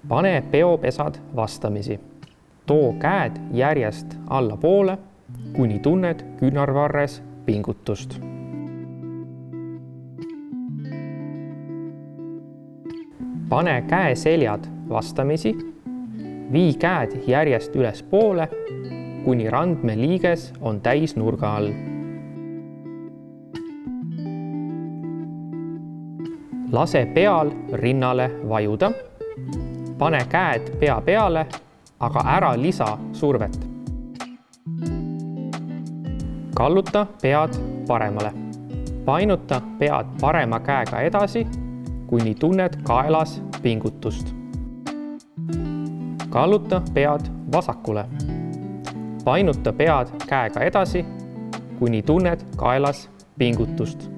Pane peopesad vastamisi. Too käed järjest allapoole, kuni tunned küünarvarres pingutust. Pane käeseljad vastamisi. Vii käed järjest ülespoole, kuni randmeliiges on täis nurga all. Lase peal rinnale vajuda. Pane käed pea peale, aga ära lisa survet. Kalluta pead paremale. Painuta pead parema käega edasi, kuni tunned kaelas pingutust. Kalluta pead vasakule. Painuta pead käega edasi, kuni tunned kaelas pingutust.